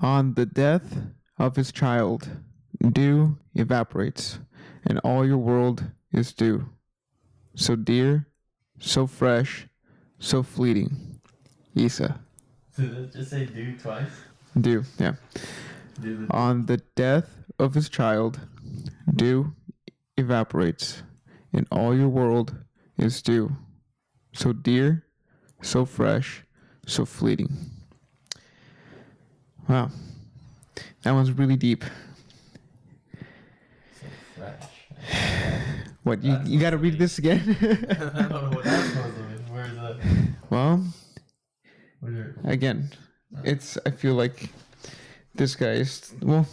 On the death of his child, dew evaporates, and all your world is dew. So dear, so fresh, so fleeting. Isa. Did it just say do twice? Dew, yeah. On the death of his child, dew evaporates, and all your world is dew. So dear, so fresh, so fleeting. Wow. That one's really deep. So fresh. What, you gotta read this again? I don't know what that's supposed to mean. Where's that? Well, again, I feel like this guy is, well...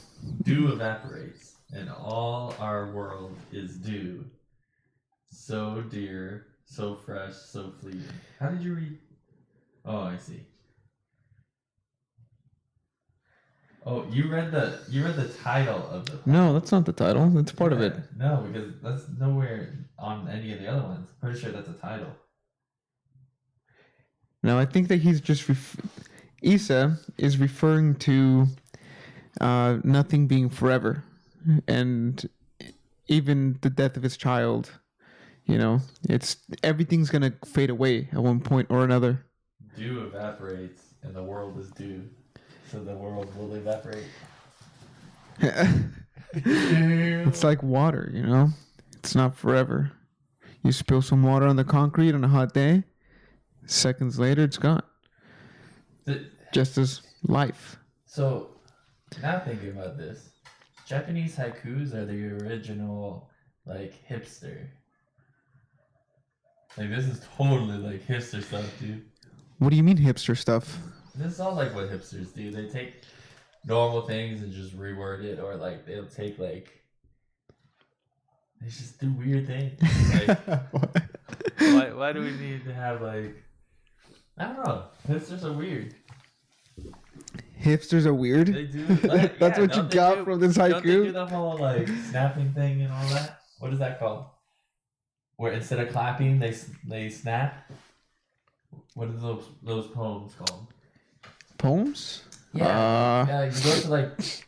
Dew evaporates, and all our world is dew. So dear, so fresh, so fleeting. How did you read? Oh, I see. Oh, you read the title of the... No, that's not the title. That's part of it. No, because that's nowhere on any of the other ones. Pretty sure that's a title. No, I think that he's just... Isa is referring to nothing being forever. And even the death of his child, everything's going to fade away at one point or another. Dew evaporates, and the world is dew. So the world will evaporate. It's like water, It's not forever. You spill some water on the concrete on a hot day, seconds later it's gone. Just as life. So, now thinking about this, Japanese haikus are the original, hipster. This is totally, hipster stuff, dude. What do you mean hipster stuff? This is all what hipsters do. They take normal things and just reword it, or they'll take they just do weird things. Why do we need to have I don't know. Hipsters are weird. Hipsters are weird? They do. That's what you got from this haiku? Don't they do the whole snapping thing and all that? What is that called? Where instead of clapping, they snap. What are those poems called? Poems? Yeah. Yeah, you go to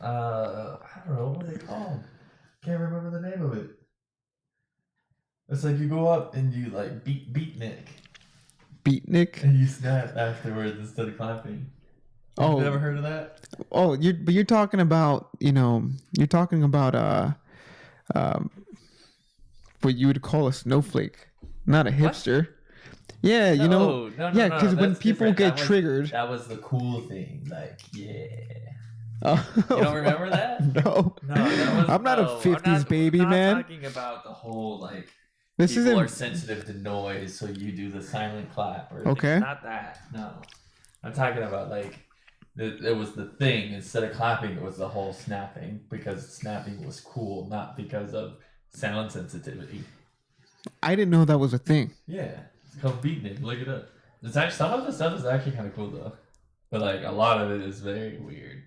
I don't know, what are they called? Can't remember the name of it. It's you go up and you beatnik. Beatnik? And you snap afterwards instead of clapping. Oh. You never heard of that? Oh, you're talking about, what you would call a snowflake, not a hipster. What? Yeah, No, because when people get triggered... That was the cool thing, yeah. Oh. You don't remember that? No. No, that was... I'm not a 50s baby, man. I'm not talking about the whole, this people are sensitive to noise, so you do the silent clap. Or okay. Not that, no. I'm talking about, it was the thing. Instead of clapping, it was the whole snapping, because snapping was cool, not because of sound sensitivity. I didn't know that was a thing. Yeah. It's called beatnik. Look it up. It's actually, some of the stuff is actually kind of cool though, but a lot of it is very weird.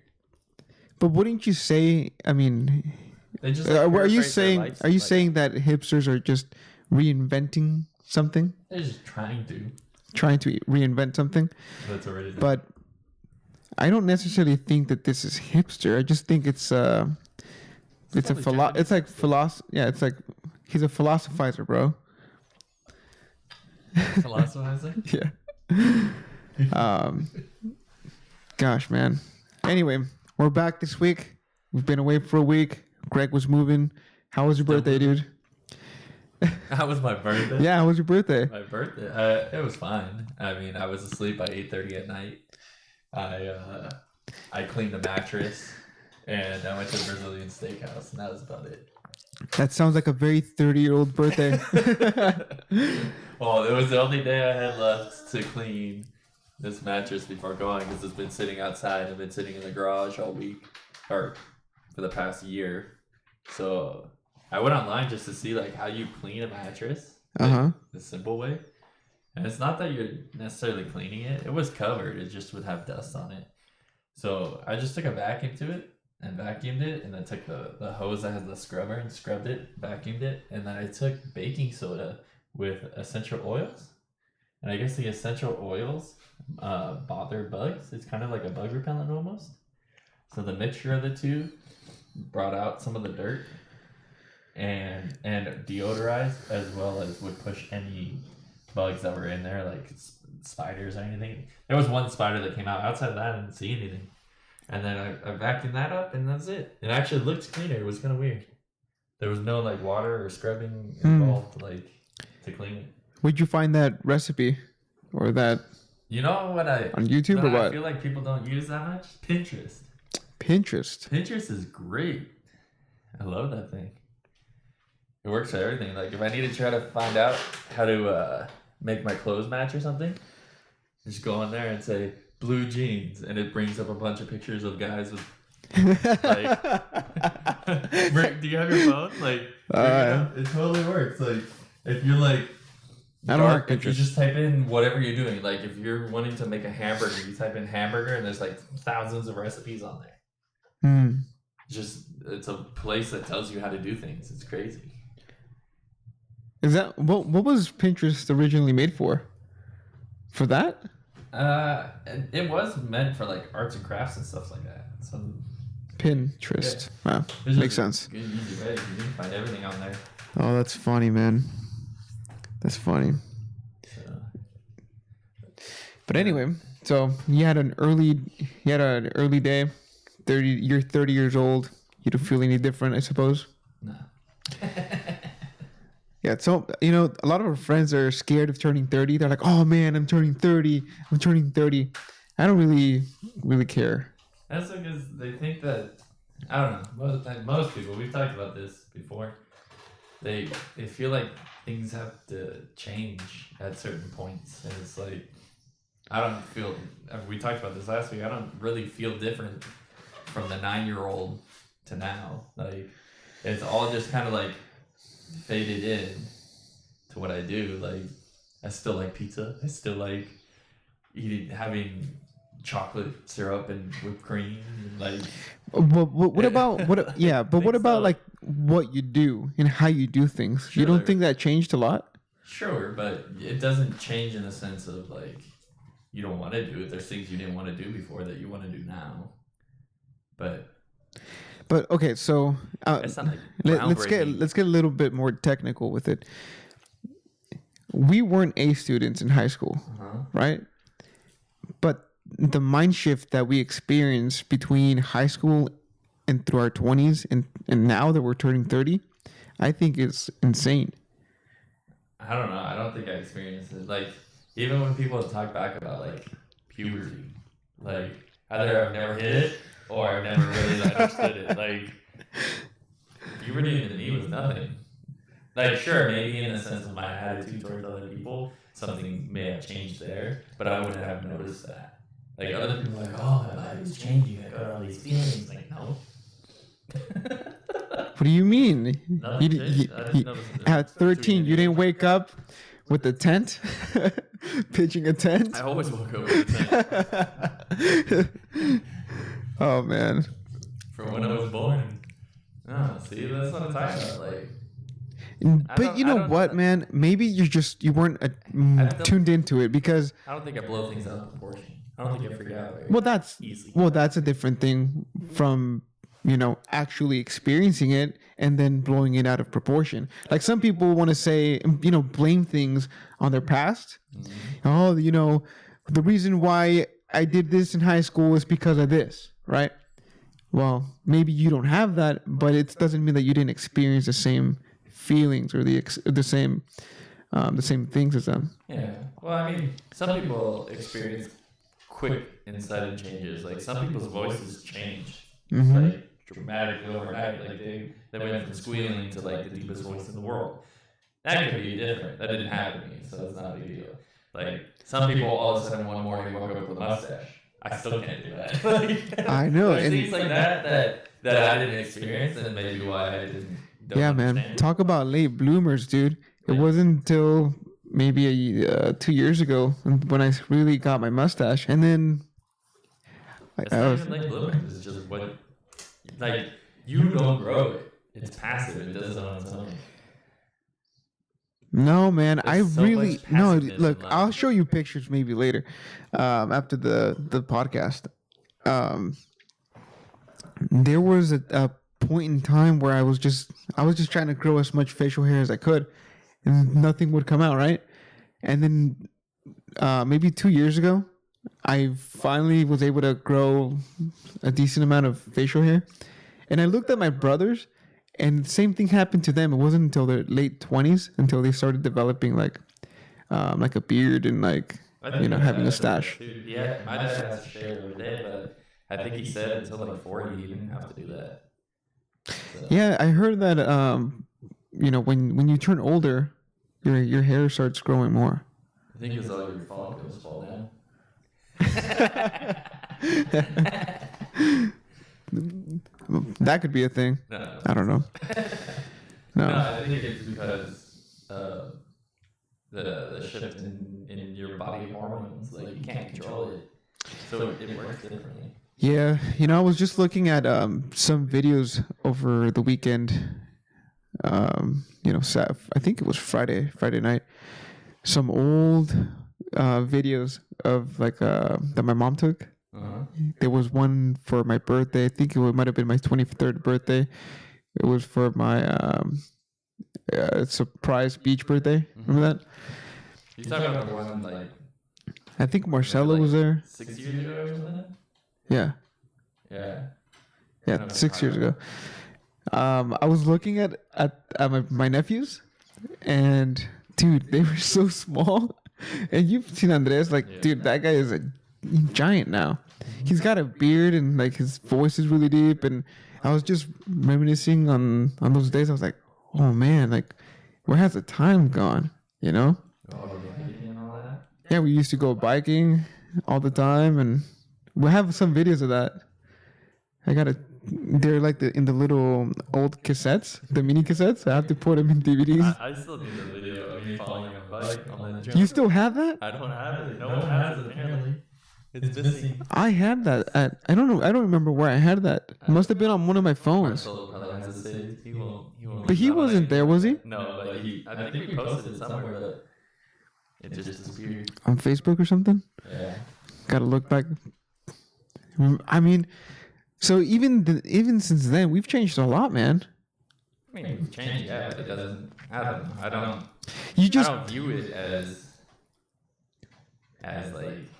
But wouldn't you say? I mean, they just are you saying that hipsters are just reinventing something? They're just trying to reinvent something. That's original. But I don't necessarily think that this is hipster. I just think it's a It's like philosophy. Yeah, it's like he's a philosophizer, bro. Philosophizer? Yeah. Gosh, man. Anyway, we're back this week. We've been away for a week. Greg was moving. How was your birthday, dude? How was my birthday? Yeah, how was your birthday? My birthday? It was fine. I mean, I was asleep by 8:30 at night. I cleaned the mattress, and I went to the Brazilian steakhouse, and that was about it. That sounds like a very 30-year-old birthday. Well, it was the only day I had left to clean this mattress before going, because it's been sitting outside. I've been sitting in the garage all week, or for the past year. So I went online just to see how you clean a mattress, the simple way. And it's not that you're necessarily cleaning it. It was covered. It just would have dust on it. So I just took a vacuum to it and vacuumed it, and then took the hose that has the scrubber and scrubbed it, vacuumed it, and then I took baking soda with essential oils. And I guess the essential oils bother bugs. It's kind of like a bug repellent almost. So the mixture of the two brought out some of the dirt and deodorized, as well as would push any bugs that were in there, like spiders or anything. There was one spider that came out. Outside of that, I didn't see anything. And then I vacuumed that up, and that's it. It actually looked cleaner. It was kind of weird. There was no like water or scrubbing involved, like to clean it. Where'd you find that recipe, or that? You know what on YouTube or what? I feel like people don't use that much. Pinterest. Pinterest is great. I love that thing. It works for everything. Like if I need to try to find out how to make my clothes match or something, just go on there and say blue jeans, and it brings up a bunch of pictures of guys with. Like, do you have your phone? Like, it totally works. Like, if you're like, dark, if you just type in whatever you're doing, like if you're wanting to make a hamburger, you type in hamburger, and there's like thousands of recipes on there. It's a place that tells you how to do things. It's crazy. Is that what was Pinterest originally made for? For that? It was meant for like arts and crafts and stuff like that. So Pinterest. Yeah. Wow. Makes sense. Good, easy way. You can find everything on there. Oh, that's funny, man. That's funny. So. But anyway, so you had an early day. You're 30 years old. You don't feel any different, I suppose. No. Yeah, so a lot of our friends are scared of turning 30. They're like, "Oh man, I'm turning 30. I'm turning 30." I don't really care. That's because they think that, I don't know, most people, we've talked about this before, they feel like things have to change at certain points. And it's like, we talked about this last week, I don't really feel different from the 9-year-old to now. Like, it's all just kind of like faded in to what I do. Like, I still like pizza. I still like having chocolate syrup and whipped cream, and like. What about what? Yeah, but what about like what you do and how you do things? Sure. You don't think that changed a lot? Sure, but it doesn't change in the sense of like you don't want to do it. There's things you didn't want to do before that you want to do now. But okay, so it's not like let's get a little bit more technical with it. We weren't A students in high school, right? But the mind shift that we experienced between high school and through our 20s and now that we're turning 30, I think is insane. I don't know. I don't think I experienced it. Like, even when people talk back about like puberty, like either I've never hit it or I've never really understood it. Like, puberty to me was nothing. Like, sure, maybe in the sense of my attitude towards other people, something may have changed there, but I wouldn't have noticed that. Like, other people are like, oh, my life is changing. I got all these feelings. Like, no. What do you mean? At 13, you didn't wake up with a tent? Pitching a tent? I always woke up with a tent. Oh, man. From when I was born. Oh, see, that's what I'm talking about. Like, but you know what, man? Maybe you weren't tuned into it because I don't think I blow things out of proportion. I don't think I freak out very easily. Well, that's a different thing from actually experiencing it and then blowing it out of proportion. Like some people want to say, blame things on their past. Mm-hmm. Oh, the reason why I did this in high school is because of this, right? Well, maybe you don't have that, but it doesn't mean that you didn't experience the same feelings or the same things as them. Yeah. Well, I mean, some people experience quick and sudden changes. Like some people's voices change. Mm-hmm. Like dramatically overnight. Like they went from squealing to like the deepest voice in the world. That could be different. That didn't happen to me, so it's not a big deal. Like some people all of a sudden one morning woke up with a mustache. I still can't do that. I know. And things like that I didn't experience, and maybe why I didn't. Yeah, man. Talk about late bloomers, dude. It wasn't until maybe 2 years ago when I really got my mustache, and then it's not even late bloomers. It's just what, like, you don't grow it. It's passive. It does it on its own. No, man. Look, I'll show you pictures maybe later, after the podcast. there was a point in time where I was just trying to grow as much facial hair as I could, and nothing would come out, right? And then maybe 2 years ago, I finally was able to grow a decent amount of facial hair. And I looked at my brothers, and the same thing happened to them. It wasn't until their late 20s until they started developing like a beard and like having a stash. Yeah, my dad has to shave every day, but I think he said until like 40 he didn't have to do that. So. Yeah, I heard that when you turn older, your hair starts growing more. I think it's all your follicles fall down. That could be a thing. No. I don't know. No, I think it's because the shift in your body hormones, like you can't control it, so it works differently. Yeah, I was just looking at some videos over the weekend. I think it was Friday night. Some old videos of like that my mom took. Uh-huh. There was one for my birthday. I think it might have been my 23rd birthday. It was for my surprise beach birthday. Remember that? You talking about the one like? I think Marcelo was there. 6 years ago or something. Yeah. Yeah. 6 years ago. I was looking at my nephews, and dude, they were so small. And you've seen Andres, like, dude, that guy is a giant now. He's got a beard and like his voice is really deep. And I was just reminiscing on those days. I was like, oh man, like, where has the time gone? Oh, biking and all that. Yeah, we used to go biking all the time, and we have some videos of that. They're like in the little old cassettes, the mini cassettes. I have to put them in DVDs. I still need the video of me falling on a bike on the jump. You still have that? I don't have it. No one has it apparently. It's missing. I had that I don't know. I don't remember where I had that. It must have been on one of my phones. Marcelo probably has it saved. He won't. But he wasn't there, was he? No, but I think we posted it somewhere, but it just disappeared. On Facebook or something? Yeah. Gotta look back. I mean, so even since then, we've changed a lot, man. I mean, we've changed, yeah, but it doesn't. I don't know. I don't view it as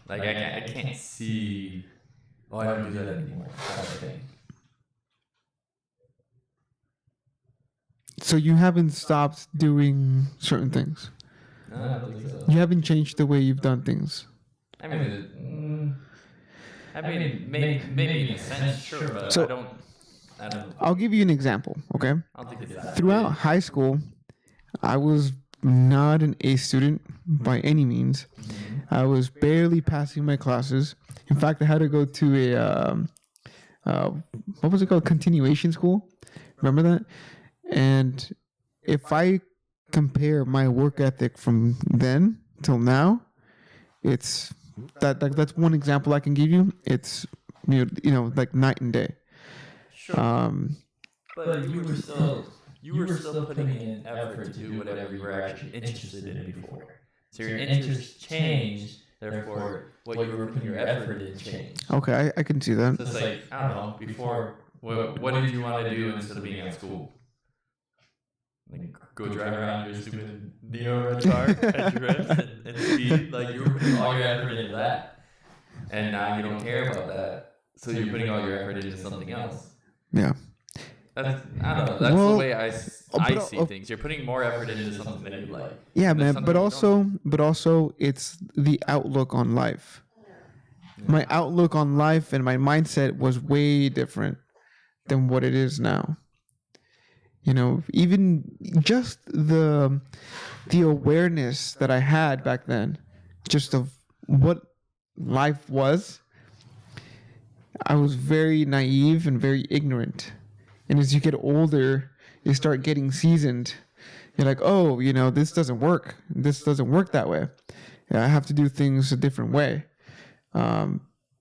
like I can't see. Oh, I don't do that anymore. Kind of thing. So you haven't stopped doing certain things. No, I don't think so. You haven't changed the way you've done things. I mean, maybe in a sense, sure, but So- I don't. I'll give you an example, okay? I don't think it's that. Throughout high school, I was not an A student by any means. I was barely passing my classes. In fact, I had to go to a what was it called? Continuation school. Remember that? And if I compare my work ethic from then till now, it's that's one example I can give you. It's like night and day. Sure. But you were still putting in effort to do whatever you were actually interested in before. So your interests changed, therefore what you were putting your effort in changed. Okay, I can see that. So it's like, I don't know, before, what did you want to do instead of being at school? Like, go drive around your stupid Neo red car at your and speed? Like, you were putting all your effort into that. And now you don't care about that. So you're putting all your effort into something else. Yeah. That's, I don't know. That's the way I see things. You're putting more effort into something that you like. Yeah, man. But also, it's the outlook on life. Yeah. My outlook on life and my mindset was way different than what it is now. Even just the awareness that I had back then, just of what life was, I was very naive and very ignorant. And as you get older, you start getting seasoned. You're like, oh, this doesn't work. This doesn't work that way. I have to do things a different way. And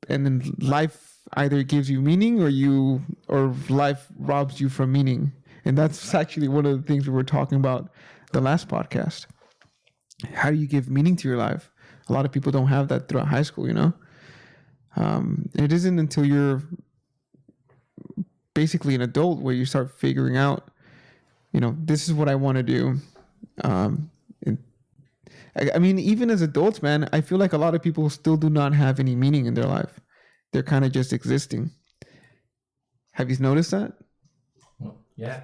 then life either gives you meaning or life robs you from meaning. And that's actually one of the things we were talking about the last podcast. How do you give meaning to your life? A lot of people don't have that throughout high school, It isn't until you're basically an adult where you start figuring out, this is what I want to do. I mean, even as adults, man, I feel like a lot of people still do not have any meaning in their life. They're kind of just existing. Have you noticed that? Well, yeah.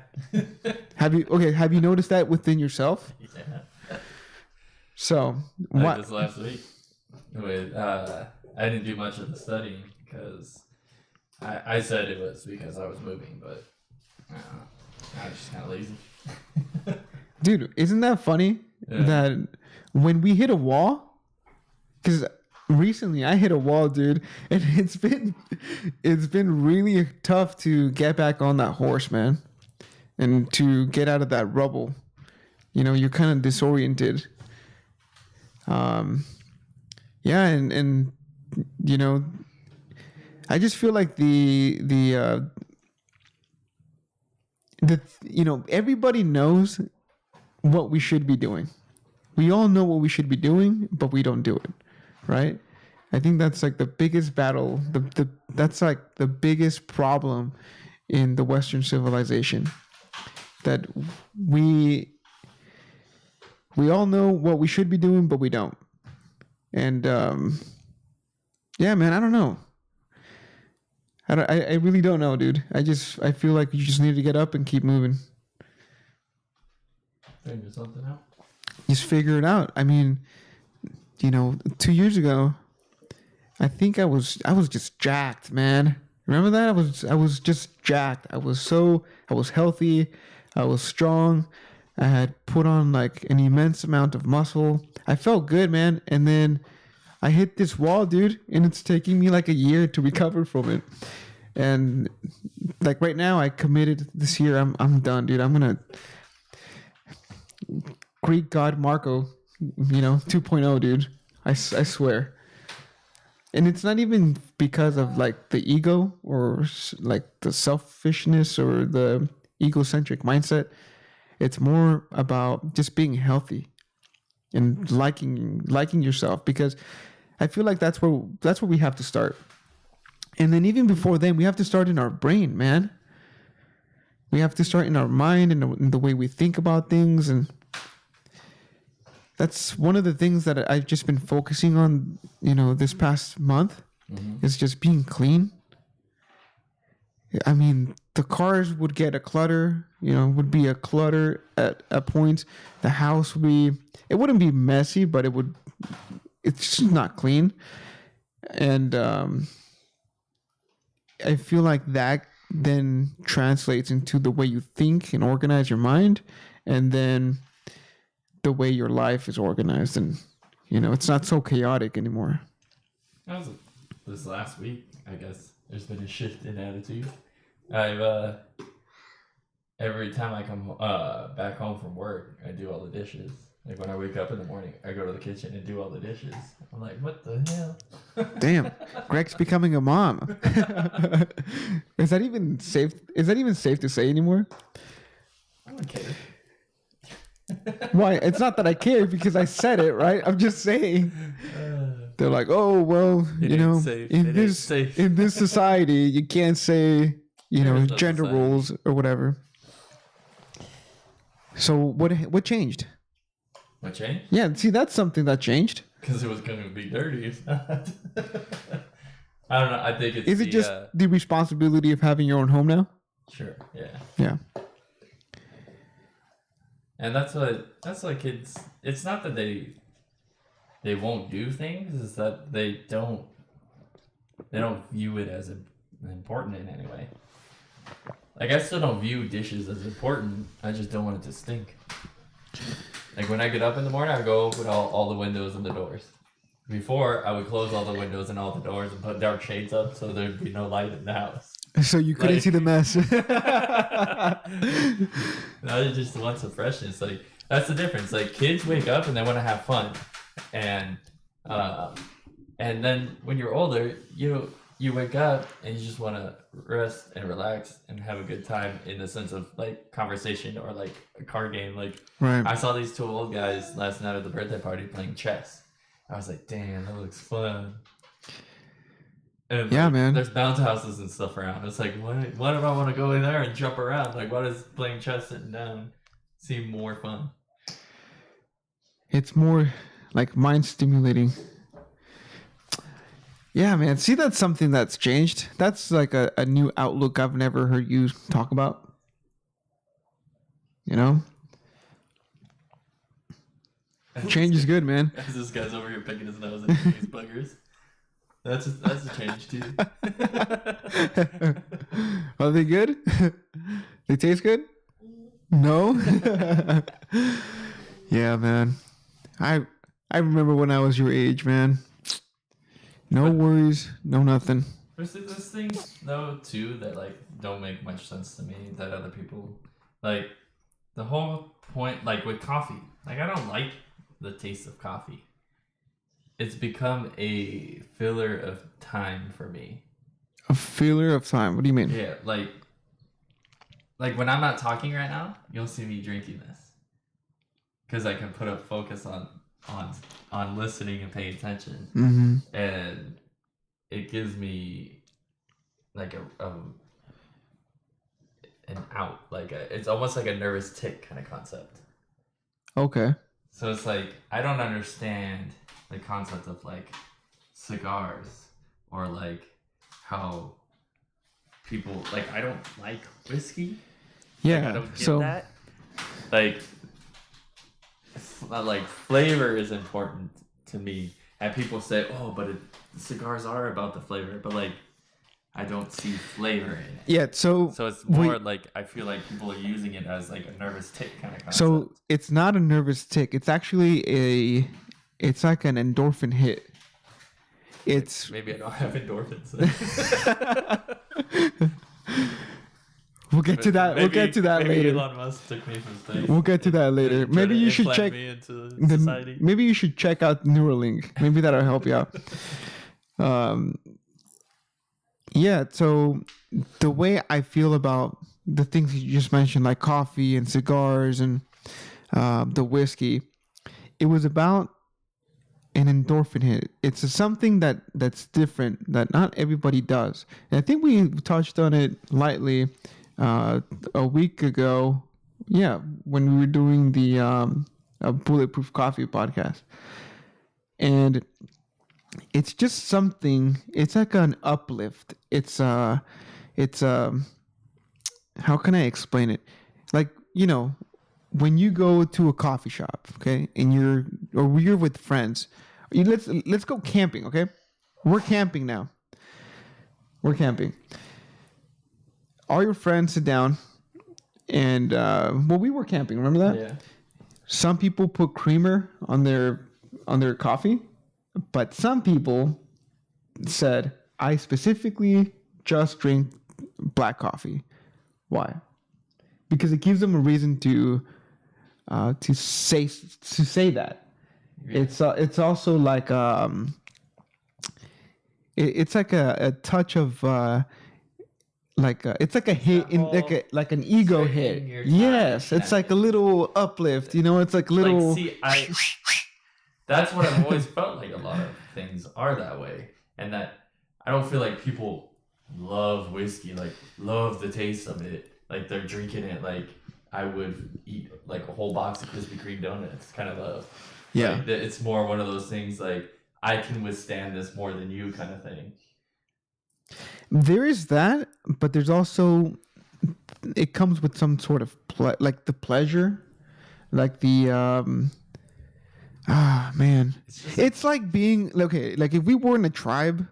Have you noticed that within yourself? Yeah. So like this last week, I didn't do much of the studying because I said it was because I was moving, but I was just kind of lazy. Dude, isn't that funny that when we hit a wall, because recently I hit a wall, dude, and it's been really tough to get back on that horse, man, and to get out of that rubble. You're kind of disoriented. Yeah, and I just feel like everybody knows what we should be doing. We all know what we should be doing, but we don't do it, right? I think that's like the biggest battle. That's like the biggest problem in the Western civilization. That we all know what we should be doing, but we don't. And yeah, man, I don't know. I really don't know, dude. I feel like you just need to get up and keep moving. Figure something out. Just figure it out. I mean, 2 years ago, I think I was just jacked, man. Remember that? I was just jacked. I was healthy. I was strong. I had put on like an immense amount of muscle. I felt good, man. And then I hit this wall, dude, and it's taking me like a year to recover from it. And like right now, I committed this year. I'm done, dude. I'm gonna Greek God Marco, 2.0, dude. I swear. And it's not even because of like the ego or like the selfishness or the egocentric mindset. It's more about just being healthy and liking yourself, because I feel like that's where we have to start. And then even before then, we have to start in our brain, man. We have to start in our mind and in the way we think about things. And that's one of the things that I've just been focusing on, this past month, is just being clean. I mean, the cars would get a clutter, would be a clutter at points. The house it wouldn't be messy, but it's just not clean. And I feel like that then translates into the way you think and organize your mind, and then the way your life is organized, and it's not so chaotic anymore. That was this last week, I guess. There's been a shift in attitude. I've every time I come back home from work, I do all the dishes. Like when I wake up in the morning, I go to the kitchen and do all the dishes. I'm like, what the hell? Damn, Greg's becoming a mom. Is that even safe? Is that even safe to say anymore? I don't care. Why? It's not that I care because I said it, right? I'm just saying. They're like, oh well, in this society, you can't say gender roles or whatever. So what changed? What changed? Yeah, see, that's something that changed. Because it was going to be dirty. If not, I don't know. I think it's. Is it just the responsibility of having your own home now? Sure. Yeah. Yeah. And that's what kids. It's not that they won't do things. It's that they don't view it as important in any way. Like I still don't view dishes as important. I just don't want it to stink. Like when I get up in the morning, I go open all the windows and the doors. Before, I would close all the windows and all the doors and put dark shades up so there'd be no light in the house. So you couldn't see the mess. No, they just want some freshness. Like that's the difference. Like kids wake up and they want to have fun, and then when you're older, you wake up and you just want to rest and relax and have a good time in the sense of like conversation or like a card game. Like right. I saw these two old guys last night at the birthday party playing chess. I was like, damn, that looks fun. And Yeah, like, man. there's bounce houses and stuff around. It's like, why do I want to go in there and jump around? Like, why does playing chess sitting down seem more fun? It's more like mind stimulating. Yeah, man. See, that's something that's changed. That's like a new outlook I've never heard you talk about. You know? Change is good, man. As this guy's over here picking his nose and eating these buggers. That's a change too. Are they good? They taste good? No? Yeah, man. I remember when I was your age, man. No worries, no nothing. There's things though too that like don't make much sense to me that other people like. The whole point, like with coffee, like I don't like the taste of coffee. It's become a filler of time for me. A filler of time? What do you mean? Yeah, like when I'm not talking right now, you'll see me drinking this because I can put a focus on listening and paying attention, and it gives me like an out, like it's almost like a nervous tick kind of concept. Okay. So it's like I don't understand the concept of like cigars or like how people like I don't like whiskey. Yeah. Like, I don't get that. Like flavor is important to me, and people say, "Oh, but cigars are about the flavor," but like I don't see flavor in it. Yeah, so it's more like I feel like people are using it as like a nervous tick kind of concept. So it's not a nervous tick. It's actually it's like an endorphin hit. It's maybe I don't have endorphins. We'll get to that. We'll get to that later. Elon Musk took me from space. We'll get to that later. Maybe you should check. Me into society. Maybe you should check out Neuralink. Maybe that'll help you out. Yeah. So the way I feel about the things you just mentioned, like coffee and cigars and the whiskey, it was about an endorphin hit. It's something that's different that not everybody does. And I think we touched on it lightly a week ago. Yeah, when we were doing the Bulletproof Coffee podcast. And it's just something, it's like an uplift. It's how can I explain it? Like, you know, when you go to a coffee shop, okay, and you're with friends, let's go camping, okay? We're camping now. We're camping. All your friends sit down, and we were camping. Remember that? Yeah. Some people put creamer on their coffee, but some people said, "I specifically just drink black coffee." Why? Because it gives them a reason to say that. Yeah. It's also like it's like a touch of it's like a hit in like an ego hit. Yes, it's like a little uplift. You know, it's like little. Like, that's what I've always felt like. A lot of things are that way, and that I don't feel like people love whiskey, like love the taste of it, like they're drinking it like I would eat like a whole box of Krispy Kreme donuts kind of love. Yeah, like, it's more one of those things like I can withstand this more than you kind of thing. There is that, but there's also it comes with some sort of like the pleasure, like the man, it's like being okay. Like if we were in a tribe,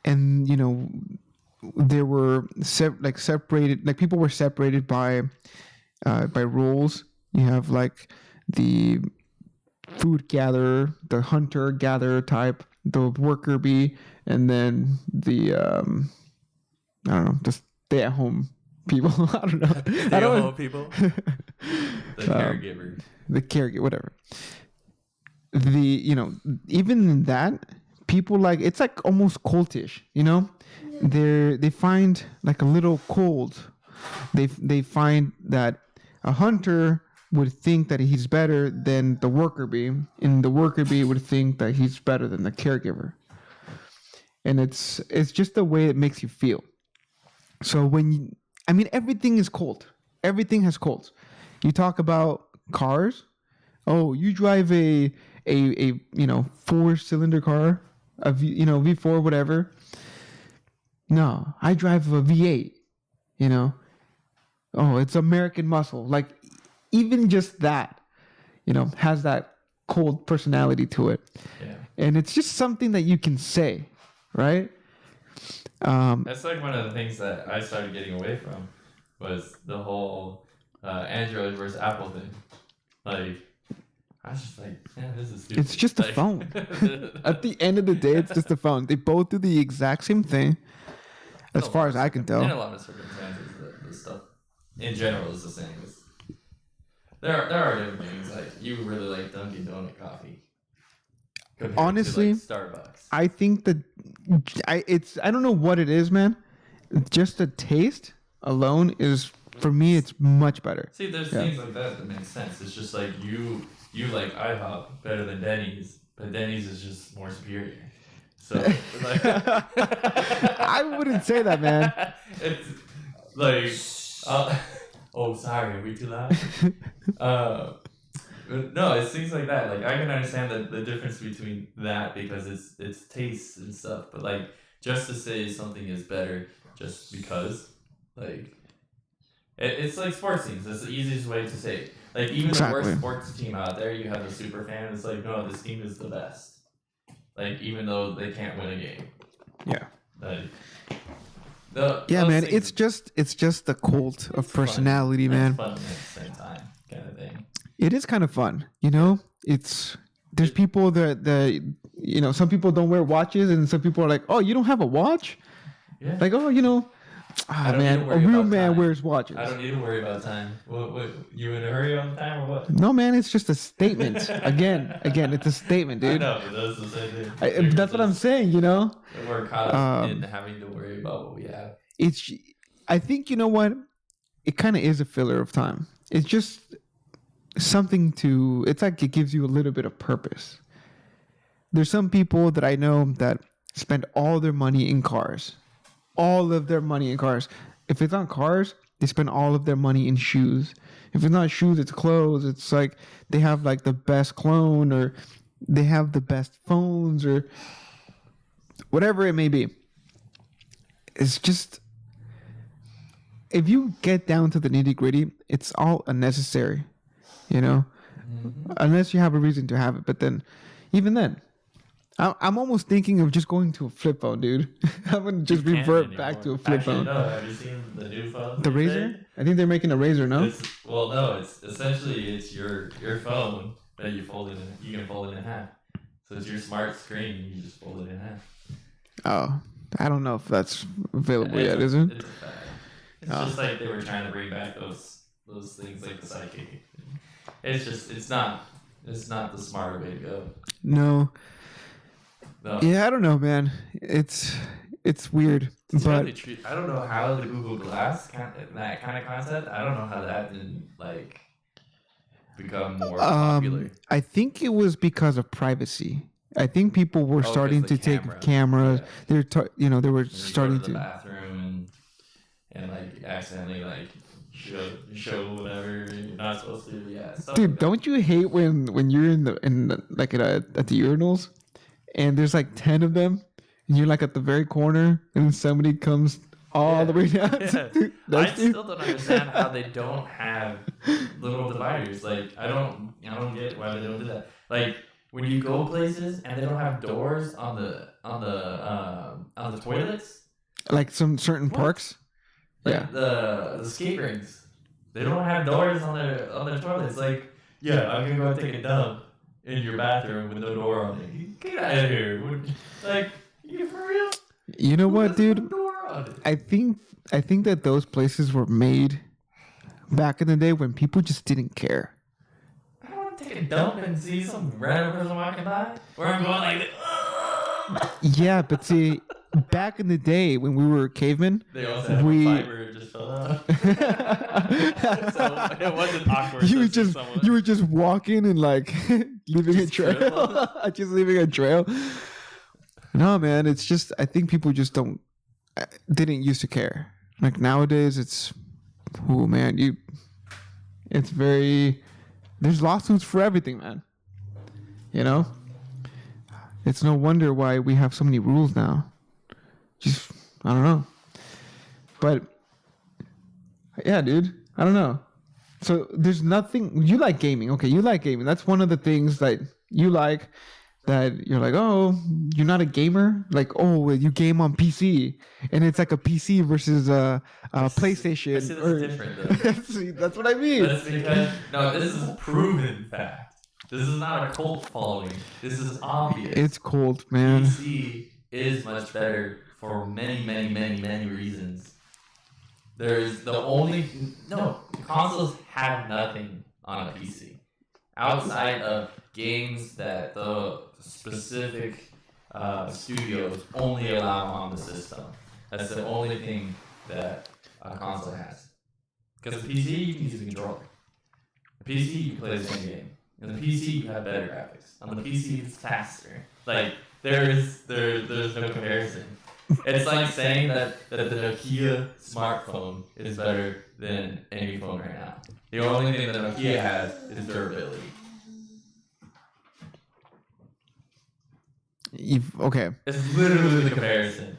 and you know, there were separated, like people were separated by rules. You have like the food gatherer, the hunter gatherer type, the worker bee, and then the I don't know, the stay at home people. I don't know. Stay at home people. The caregiver. The caregiver, whatever. Even in that, people like it's like almost cultish, you know? They find like a little cold. They find that a hunter would think that he's better than the worker bee, and the worker bee would think that he's better than the caregiver. and it's just the way it makes you feel. So everything is cold. Everything has colds. You talk about cars. Oh, you drive a 4-cylinder car, V4, whatever. No, I drive a V8. Oh, it's American muscle. Like, even just that, has that cold personality to it. Yeah. And it's just something that you can say, right? That's like one of the things that I started getting away from was the whole Android versus Apple thing. Like, I was just like, yeah, this is stupid. It's just a phone. At the end of the day, it's just a phone. They both do the exact same thing, as far as I can tell. In a lot of circumstances, the stuff in general is the same. There are different things. Like, you really like Dunkin' Donut coffee. Honestly, to, like, Starbucks. I think that I don't know what it is, man. Just the taste alone is, for me, it's much better. See, there's things like that make sense. It's just like you like IHOP better than Denny's, but Denny's is just more superior. So, like, I wouldn't say that, man. It's like, oh, sorry, are we too loud? No, it's things like that. Like, I can understand the difference between that because it's tastes and stuff. But, like, just to say something is better just because, like, it's like sports teams. It's the easiest way to say it. Like, even the worst sports team out there, you have a super fan. It's like, no, this team is the best. Like, even though they can't win a game. Yeah. Like, man. It's just the cult of personality, man. It's fun at the same time, kind of thing. It is kind of fun, there's people that some people don't wear watches, and some people are like, oh, you don't have a watch? Yeah. Like, oh, man, a real man wears watches. I don't need to worry about time. What you in a hurry on time or what? No, man, it's just a statement. Again, it's a statement, dude. I know, but that's the same thing. That's what I'm saying, We're caught up in having to worry about what we have. I think, what? It kind of is a filler of time. It's just something it's like it gives you a little bit of purpose. There's some people that I know that spend all their money in cars. All of their money in cars. If it's not cars, they spend all of their money in shoes. If it's not shoes, it's clothes. It's like they have like the best clone, or they have the best phones, or whatever it may be. It's just, if you get down to the nitty-gritty, it's all unnecessary, unless you have a reason to have it. But then, even then, I'm almost thinking of just going to a flip phone, dude. I'm gonna just revert back to a flip phone. No, have you seen the new phone? The Razor? I think they're making a Razor, no? No. It's essentially your phone that you fold it in. You can fold it in half. So it's your smart screen. You just fold it in half. Oh, I don't know if that's available yet, is it? It's just like they were trying to bring back those things like the sidekick. It's not the smarter way to go. No. Yeah, I don't know, man. It's weird, but I don't know how the Google Glass that kind of concept. I don't know how that didn't like become more popular. I think it was because of privacy. I think people were starting to take cameras. Yeah. They were starting to the bathroom and like accidentally like show whatever you're not supposed to. Yeah. Dude, don't you hate when you're in the like at the urinals? And there's like 10 of them, and you're like at the very corner, and somebody comes all the way down. Yeah. Dude, I still don't understand how they don't have little dividers. Like, I don't get why they don't do that. Like, when you go places and they don't have doors on the toilets. Like some certain parks. Like the skate rinks, they don't have doors on their toilets. Like, yeah, I'm gonna go take a dump in your bathroom with no door on it. Get out of here! Like, you for real? You know what, dude? I think that those places were made back in the day when people just didn't care. I don't want to take a dump and see some random person walking by where I'm going like this. Yeah, but see, back in the day when we were cavemen, they also had fiber and just fell out. So it wasn't awkward. You were just walking and like leaving a trail. Just leaving a trail. No, man, it's just I think people just didn't used to care. Like nowadays, it's man, it's very there's lawsuits for everything, man. You know, it's no wonder why we have so many rules now. Just I don't know, but yeah, dude, I don't know. So there's nothing you like gaming. Okay, you like gaming. That's one of the things that you like. That you're like, oh, you're not a gamer. Like, oh, you game on PC, and it's like a PC versus a PlayStation. I see that's different though. See, that's what I mean. That's because this is a proven fact. This is not a cult following. This is obvious. It's cold, man. PC is much better for many, many, many, many reasons. There's the only consoles have nothing on a PC outside of games that the specific studios only allow on the system. That's the only thing that a console has. Because the PC you can use a controller. The PC you can play the same game. And the PC you have better graphics. On the PC it's faster. Like there's no comparison. It's like saying that the Nokia smartphone is better than any phone right now. The only thing that Nokia has is durability. Okay. It's literally the comparison.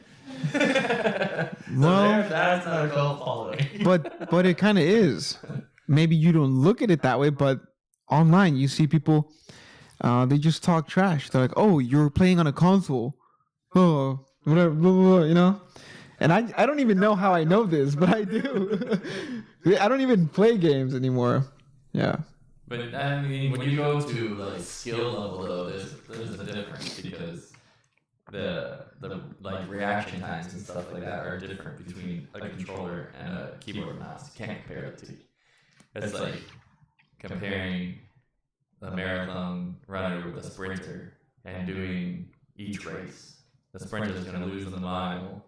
Well, that's not a cult following. but it kind of is. Maybe you don't look at it that way, but online you see people, they just talk trash. They're like, "Oh, you're playing on a console, oh, whatever, blah, blah, blah," you know. And I don't even know how I know this, but I do. I don't even play games anymore. Yeah. But I mean, when you go to like skill level though, there's a difference because the like reaction times and stuff like that are different between a controller and a keyboard and mouse. You can't compare the two. It's like comparing a marathon runner with a sprinter and doing each race. The sprinter is going to lose in the mile,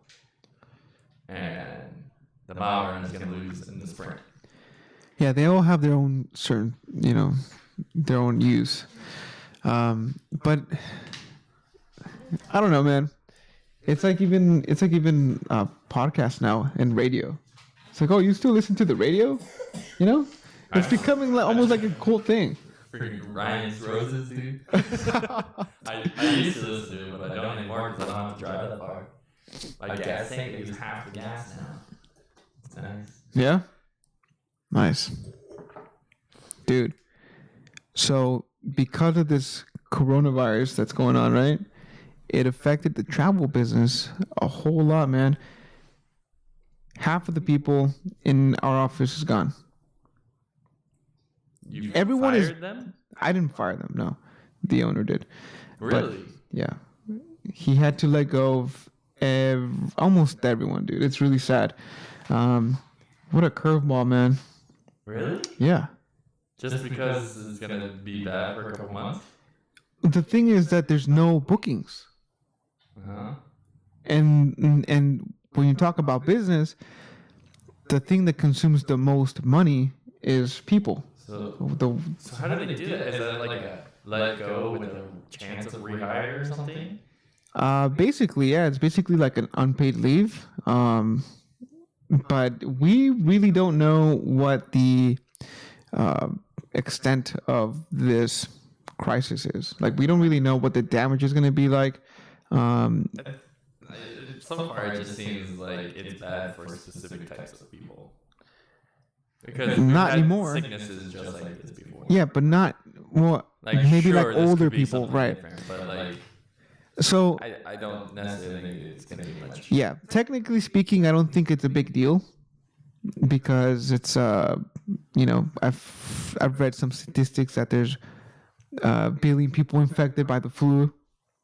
and the mile runner is going to lose in the sprint. Yeah, they all have their own certain, their own use. But I don't know, man. It's like even podcasts now and radio. It's like, oh, you still listen to the radio? You know, it's becoming almost like a cool thing. Freaking Ryan's Roses, dude. I used to listen to it, but I don't anymore because I don't have to drive that far. My gas tank is half the gas now. It's nice. Yeah. Nice. Dude. So because of this coronavirus that's going on, right? It affected the travel business a whole lot, man. Half of the people in our office is gone. Everyone fired them? I didn't fire them, no. The owner did. Really? But, yeah. He had to let go of almost everyone, dude. It's really sad. What a curveball, man. Really? Yeah. Just because it's going to be bad for a couple months? The thing is that there's no bookings. Uh-huh. And when you talk about business, the thing that consumes the most money is people. So how do they do that? Is that like a let go with a chance of rehire or something? Basically, yeah. It's basically like an unpaid leave. But we really don't know what the extent of this crisis is. Like, we don't really know what the damage is going to be like. So far, it just seems like it's bad for specific types of people. Because not anymore. Sicknesses just like this before. Yeah, but not maybe sure, like older people, right? But like, so I don't necessarily think it's gonna be much. Yeah, technically speaking, I don't think it's a big deal because it's I've read some statistics that there's a billion people infected by the flu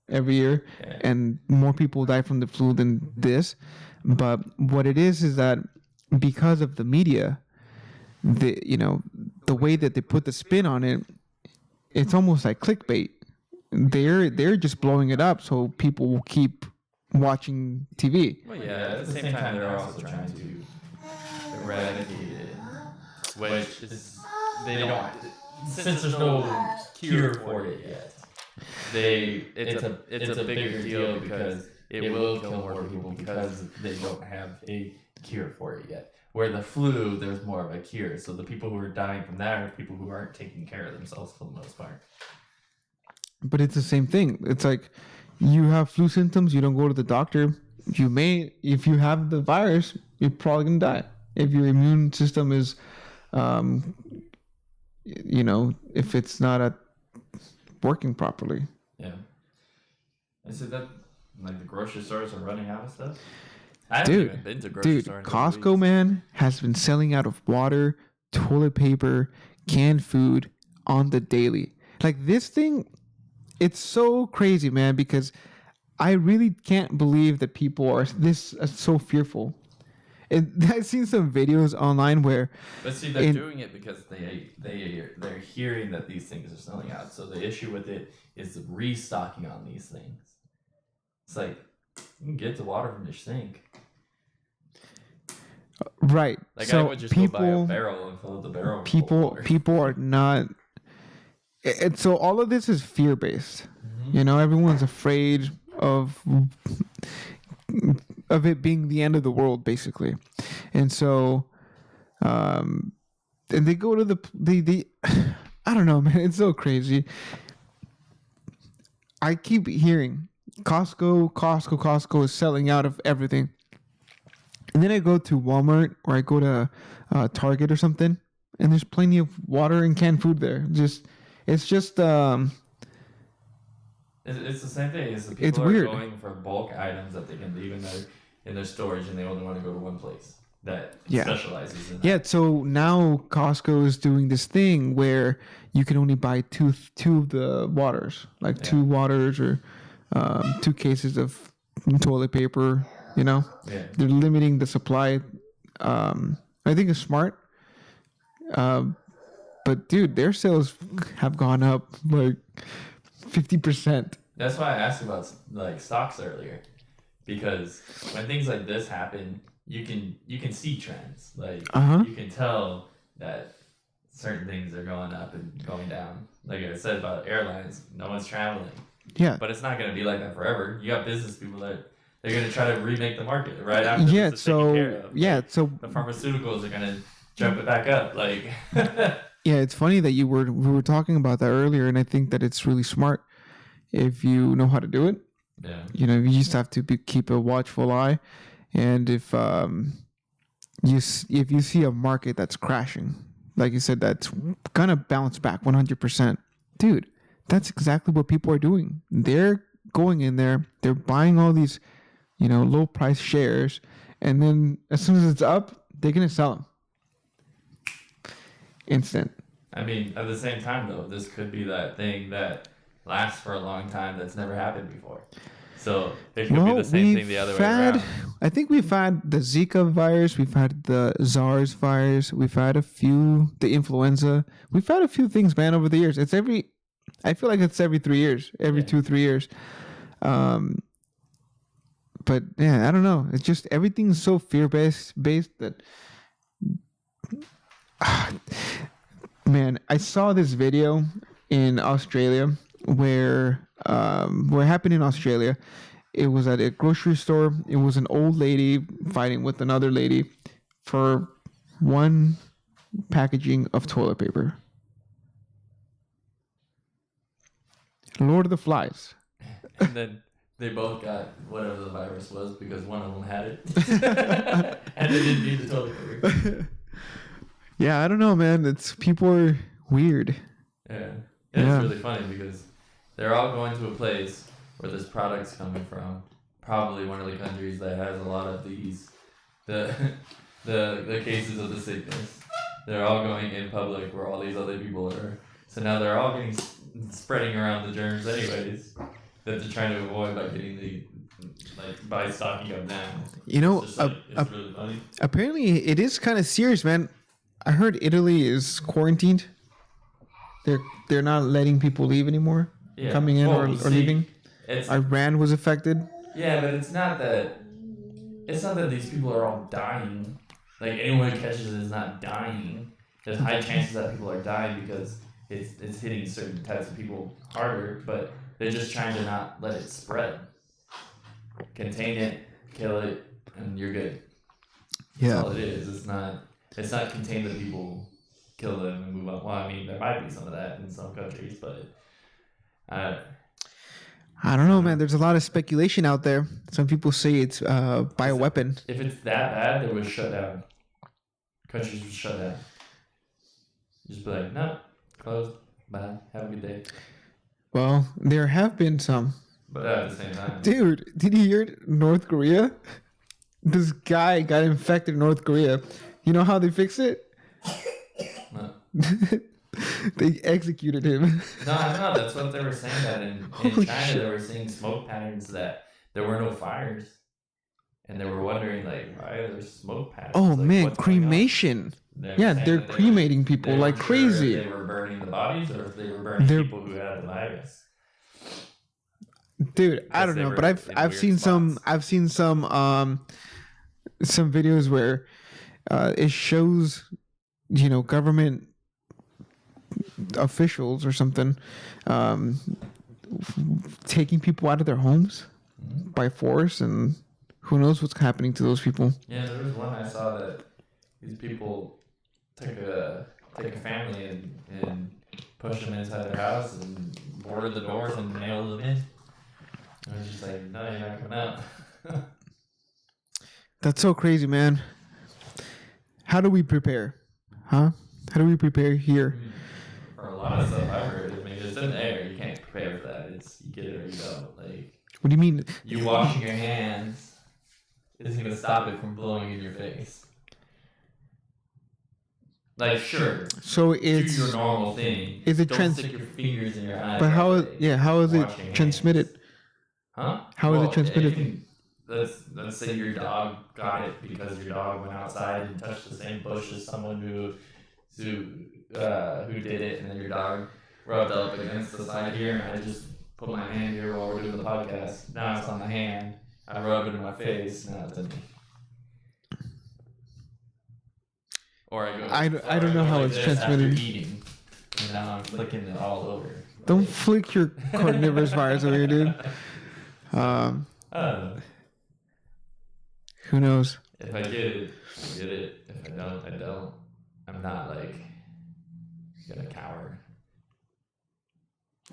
every year, and more people die from the flu than this. But what it is that because of the media, the way that they put the spin on it, it's almost like clickbait. They're just blowing it up so people will keep watching TV. Well, yeah. At the same time, they're also trying to eradicate it, which is they don't. Since there's no cure for it yet, it's a bigger deal because it will kill more people because they don't have a cure for it yet. Where the flu, there's more of a cure. So the people who are dying from that are people who aren't taking care of themselves for the most part. But it's the same thing. It's like you have flu symptoms, you don't go to the doctor. You may, if you have the virus, you're probably gonna die. If your immune system is, if it's not working properly. Yeah. Is it that like the grocery stores are running out of stuff? I haven't even been to grocery store in Costco, man, has been selling out of water, toilet paper, canned food on the daily. Like this thing, it's so crazy, man, because I really can't believe that people are so fearful. And I've seen some videos online where, but see, they're doing it because they're hearing that these things are selling out. So the issue with it is the restocking on these things. It's like you can get the water from your sink, right? Like so I would just go buy a barrel and fill up the barrel. People are not. And so all of this is fear based. Mm-hmm. Everyone's afraid of it being the end of the world, basically. And so, and they go to the I don't know, man. It's so crazy. I keep hearing Costco is selling out of everything. And then I go to Walmart or I go to Target or something, and there's plenty of water and canned food there. It's just it's the same thing. People are going for bulk items that they can leave in their storage, and they only want to go to one place that specializes in that. Yeah, so now Costco is doing this thing where you can only buy two of the waters, like 2 waters or 2 cases of toilet paper. They're limiting the supply. I think it's smart. But dude, their sales have gone up like 50%. That's why I asked about like stocks earlier, because when things like this happen, you can see trends. Like you can tell that certain things are going up and going down. Like I said about airlines, no one's traveling. Yeah. But it's not going to be like that forever. You got business people that they're going to try to remake the market right after this is taken care of. Like, so the pharmaceuticals are going to jump it back up. Like yeah, it's funny that we were talking about that earlier, and I think that it's really smart if you know how to do it. Yeah. You just have to keep a watchful eye, and if you see a market that's crashing, like you said, that's gonna bounce back 100%, dude. That's exactly what people are doing. They're going in there, they're buying all these, low price shares, and then as soon as it's up, they're gonna sell them. Instant. I mean, at the same time, though, this could be that thing that lasts for a long time that's never happened before. So it could be the same thing the other way around. I think we've had the Zika virus, we've had the SARS virus, we've had the influenza. We've had a few things, man, over the years. I feel like it's every 3 years, 2-3 years. But yeah, I don't know. It's just everything's so fear-based that... Man, I saw this video in Australia where happened in Australia. It was at a grocery store. It was an old lady fighting with another lady for one packaging of toilet paper. Lord of the Flies. And then they both got whatever the virus was because one of them had it. And they didn't need the toilet paper. Yeah, I don't know, man. People are weird. Yeah. It's really funny because they're all going to a place where this product's coming from. Probably one of the countries that has a lot of the cases of the sickness. They're all going in public where all these other people are. So now they're all spreading around the germs anyways that they're trying to avoid by stocking up now. It's really funny. Apparently it is kind of serious, man. I heard Italy is quarantined. They're not letting people leave anymore, coming in or leaving. Iran was affected. Yeah, but it's not that these people are all dying. Like anyone who catches it is not dying. There's high chances that people are dying because it's hitting certain types of people harder. But They're just trying to not let it spread. Contain it, kill it, and you're good. That's all it is. It's not contain the people, kill them, and move on. Well, I mean, there might be some of that in some countries, but I don't know, man. There's a lot of speculation out there. Some people say it's bioweapon. If it's that bad, they would shut down. Countries would shut down. Just be like, no, closed. Bye. Have a good day. Well, there have been some. But at the same time. Dude, did you hear it? North Korea? This guy got infected in North Korea. You know how they fix it? No. They executed him. No, that's what they were saying. That in China, they were seeing smoke patterns that there were no fires. And they were wondering, like, why are there smoke patterns? Oh, like, man, cremation. They're cremating people like crazy. If they were burning the bodies or if they were burning people who had the virus. Dude, I don't know, but I've seen some videos where it shows, government officials or something taking people out of their homes by force, and who knows what's happening to those people. Yeah, there was one I saw that these people took a family and pushed them inside their house and boarded the doors and nailed them in. I was just like, no, you're not coming out. That's so crazy, man. How do we prepare? Huh? How do we prepare here? For a lot of stuff I've heard, I mean, it's in the air. You can't prepare for that. It's you get it or you don't. Like, what do you mean? You washing your hands isn't going to stop it from blowing in your face. Like, sure. So it's do your normal thing. Is it don't stick your fingers in your eyes. But how is it transmitted? Huh? How is it transmitted? Let's say your dog got it because your dog went outside and touched the same bush as someone who did it, and then your dog rubbed up against the side here, and I just put my hand here while we're doing the podcast. Now it's on the hand. I rub it in my face. Now it's in me. Or I don't know how it's transmitted. After eating, and now I'm flicking it all over. Don't flick your carnivorous virus over here, dude. I don't know. Who knows? If I get it, I get it. If I don't, I don't. I'm not like a coward.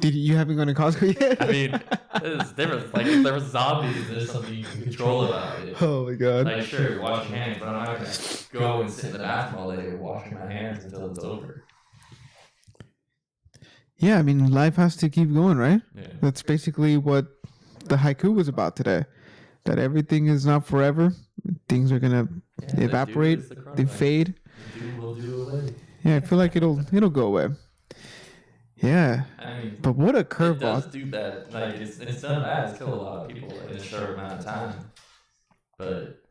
You haven't gone to Costco yet? I mean, there's different. Like, if there was zombies, there's something you can control about it. Oh my god. Like, sure, wash your hands, but I'm not gonna go and sit in the bathroom all day washing my hands until it's over. Yeah, I mean, life has to keep going, right? Yeah. That's basically what the haiku was about today. That everything is not forever. Things are gonna evaporate. They fade. Will do away. Yeah, I feel like it'll go away. Yeah, I mean, but what a It curveball! does do bad. Like it's done bad. It's killed a lot of people in a short amount of time. But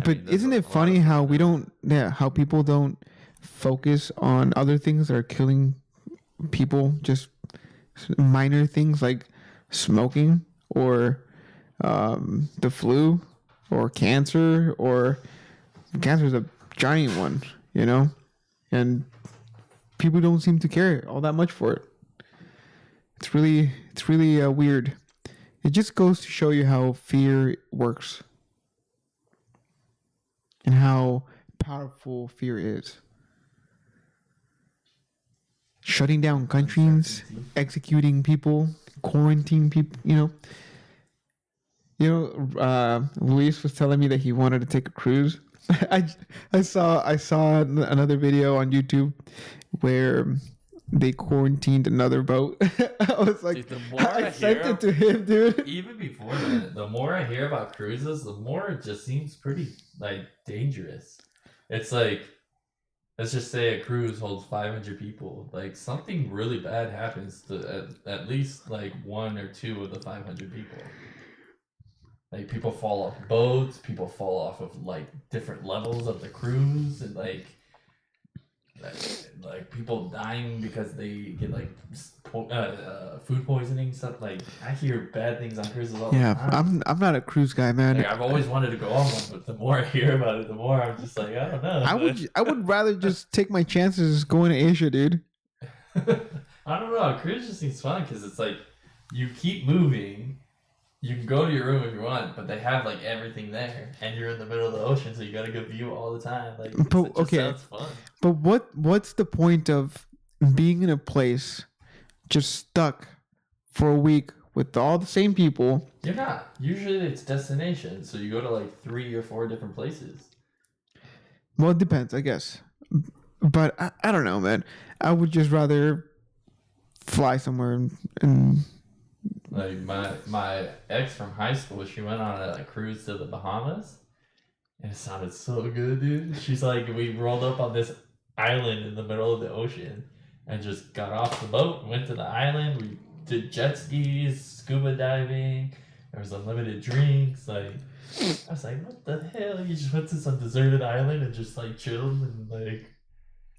Isn't it funny how we don't? Yeah, how people don't focus on other things that are killing people. Just minor things like smoking or the flu or cancer. Or cancer is a giant one, and people don't seem to care all that much for it. It's really weird. It just goes to show you how fear works and how powerful fear is. Shutting down countries, executing people, quarantine people. Luis was telling me that he wanted to take a cruise. I saw another video on YouTube where they quarantined another boat. I was like, dude, I sent it to him, dude. Even before that, the more I hear about cruises, the more it just seems pretty dangerous. It's like, let's just say a cruise holds 500 people. Like something really bad happens to at least like one or two of the 500 people. Like people fall off boats, people fall off of like different levels of the cruise, and like people dying because they get like food poisoning, stuff. Like I hear bad things on cruises all the time. I'm not a cruise guy, man. Like, I've always wanted to go on one, but the more I hear about it, the more I'm just like, I don't know. I would rather just take my chances going to Asia, dude. I don't know. Cruise just seems fun because it's like you keep moving. You can go to your room if you want, but they have like everything there, and you're in the middle of the ocean, so you got a good view all the time. Like, it just sounds fun. But what's the point of being in a place just stuck for a week with all the same people? You're not. Usually it's destinations, so you go to like 3 or 4 different places. Well, it depends, I guess. But I don't know, man. I would just rather fly somewhere and Like my ex from high school, she went on a cruise to the Bahamas, and it sounded so good, dude. She's like, we rolled up on this island in the middle of the ocean, and just got off the boat, went to the island. We did jet skis, scuba diving. There was unlimited drinks. Like, I was like, what the hell? You just went to some deserted island and just like chilled and like.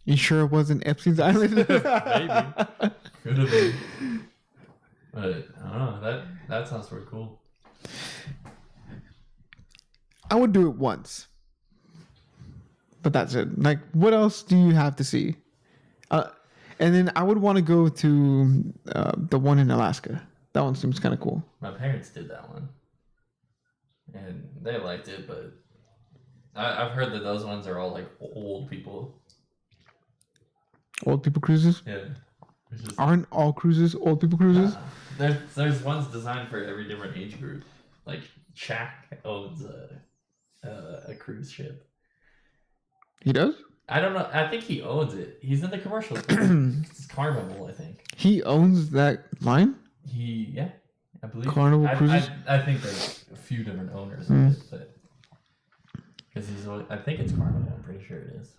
You sure it wasn't Epstein's Island? Maybe. Could have been. But I don't know. That sounds pretty cool. I would do it once. But that's it. Like, what else do you have to see? And then I would want to go to the one in Alaska. That one seems kind of cool. My parents did that one. And they liked it, but I've heard that those ones are all like old people. Old people cruises? Yeah. Aren't all cruises old people cruises? There's ones designed for every different age group. Like Shaq owns a cruise ship. He does? I don't know. I think he owns it. He's in the commercials. It's Carnival, I think. He owns that line? Yeah, I believe. Carnival Cruises? I think there's a few different owners of it, but because I think it's Carnival. I'm pretty sure it is.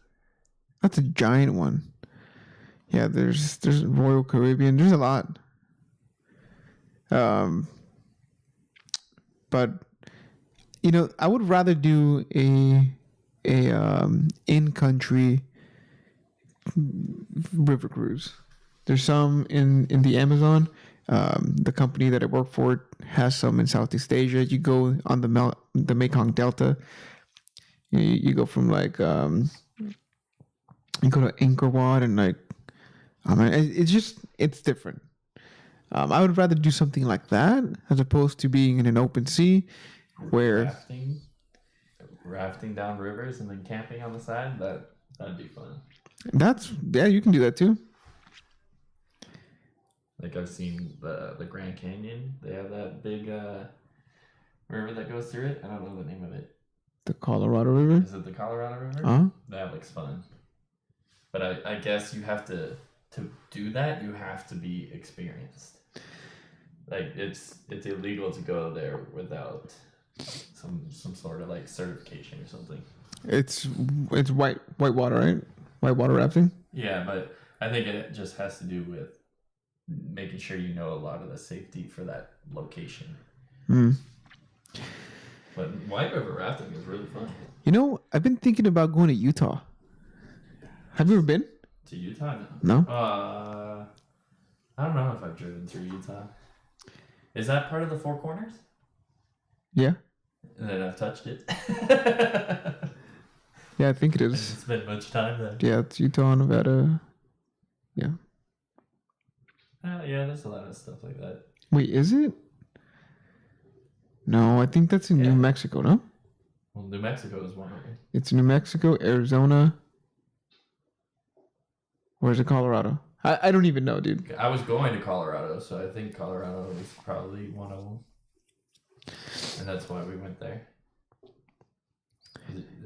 That's a giant one. Yeah, there's Royal Caribbean. There's a lot. But I would rather do a in-country river cruise. There's some in the Amazon. The company that I work for has some in Southeast Asia. You go on the Mekong Delta. You go from like you go to Angkor Wat and like it's different. I would rather do something like that as opposed to being in an open sea where rafting down rivers and then camping on the side. That'd be fun. You can do that too. Like I've seen the Grand Canyon. They have that big river that goes through it. I don't know the name of it. The Colorado River? Is it the Colorado River? Uh-huh. That looks fun. But I guess you have to do that. You have to be experienced. Like it's illegal to go there without some sort of like certification or something. It's white water, right? Whitewater rafting. Yeah, but I think it just has to do with making sure you know a lot of the safety for that location. But white river rafting is really fun. I've been thinking about going to Utah. Have you ever been to Utah? No. I don't know if I've driven through Utah. Is that part of the Four Corners? Yeah. And then I've touched it. Yeah, I think it is. I didn't spend much time there. Yeah, it's Utah, Nevada. Yeah. Yeah, there's a lot of stuff like that. Wait, is it? No, I think that's in New Mexico, no? Well, New Mexico is one of them. It's New Mexico, Arizona. Where's it, Colorado? I don't even know, dude. I was going to Colorado, so I think Colorado is probably one of them. And that's why we went there.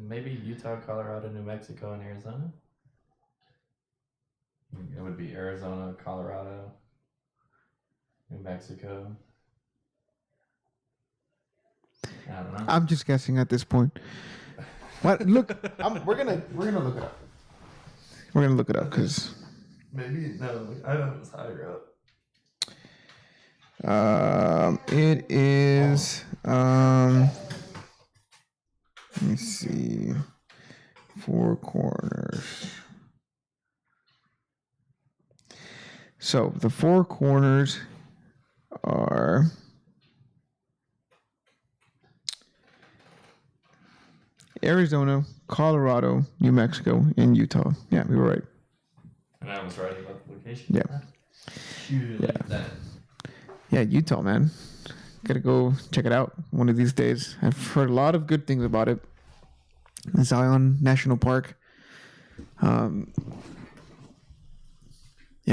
Maybe Utah, Colorado, New Mexico, and Arizona? It would be Arizona, Colorado, New Mexico. I don't know. I'm just guessing at this point. What? Look, we're gonna look it up. We're gonna look it up because maybe no. I know it was higher up. It is. Let me see. Four Corners. So the Four Corners are Arizona, Colorado, New Mexico, and Utah. Yeah, we were right. And I was right about the location. Yeah. Shoot, yeah. that. Yeah, Utah, man. Gotta go check it out one of these days. I've heard a lot of good things about it. Zion National Park. Yeah,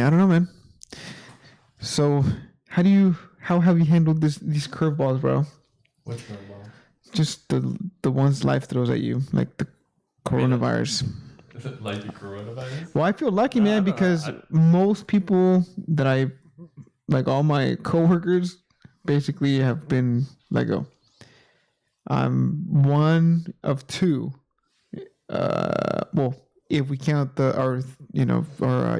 I don't know, man. So, how have you handled these curveballs, bro? Which curveball? Just the ones life throws at you, like the coronavirus. Like the coronavirus? Well, I feel lucky, man, because most people that like all my coworkers basically have been let go. I'm one of two. Well, if we count our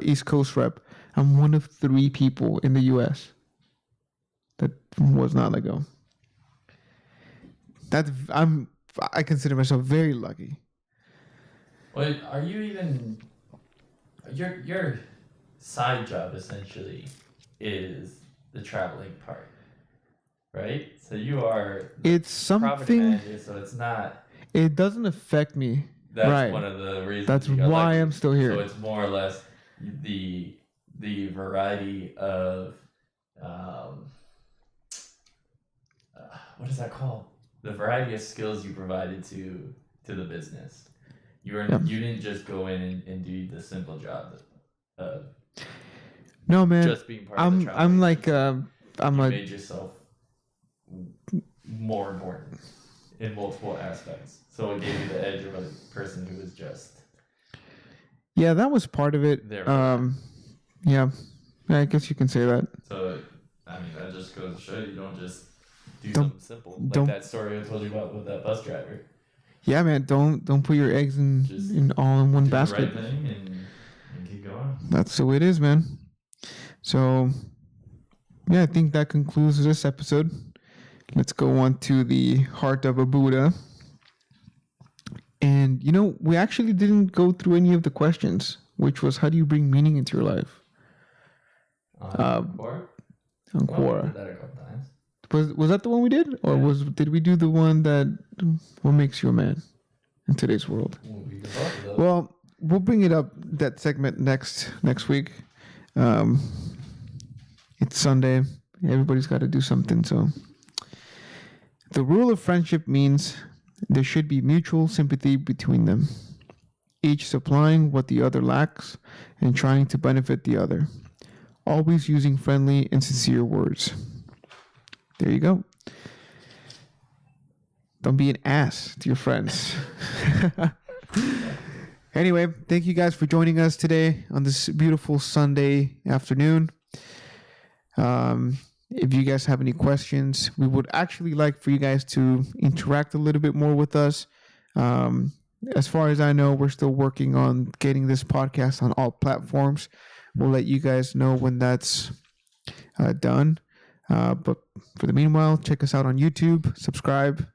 East Coast rep, I'm one of 3 people in the U.S. that was not let go. I consider myself very lucky. Well, are you even your side job essentially is the traveling part, right? So you are It's property something. manager, so it's not. It doesn't affect me. That's right. one of the reasons. That's you got why lucky. I'm still here. So it's more or less the variety of what is that called? The variety of skills you provided to the business. You didn't just go in and do the simple job of no, man. Just being part of the travel I'm like you made yourself more important in multiple aspects. So it gave you the edge of a person who was just. Yeah, that was part of it. Yeah, I guess you can say that. So, I mean, that just goes to show you don't just do something simple. Like that story I told you about with that bus driver. Yeah, man, don't put your eggs in all in one basket. Do the right thing and keep going. That's the way it is, man. So, yeah, I think that concludes this episode. Let's go on to the heart of a Buddha. And, we actually didn't go through any of the questions, which was, how do you bring meaning into your life? On Quora? On Quora. We did that a couple times. Was that the one we did? Or did we do the one that, what makes you a man in today's world? Well, we'll bring it up, that segment next week. It's Sunday. Everybody's got to do something. So the rule of friendship means there should be mutual sympathy between them, each supplying what the other lacks and trying to benefit the other, always using friendly and sincere words. There you go. Don't be an ass to your friends. Anyway, thank you guys for joining us today on this beautiful Sunday afternoon. If you guys have any questions, we would actually like for you guys to interact a little bit more with us. As far as I know, we're still working on getting this podcast on all platforms. We'll let you guys know when that's done. But for the meanwhile, check us out on YouTube, subscribe.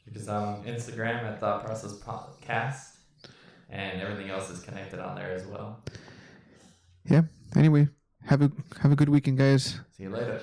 Check us out on Instagram at Thought Process Podcast. And everything else is connected on there as well. Yeah. Anyway, have a good weekend, guys. See you later.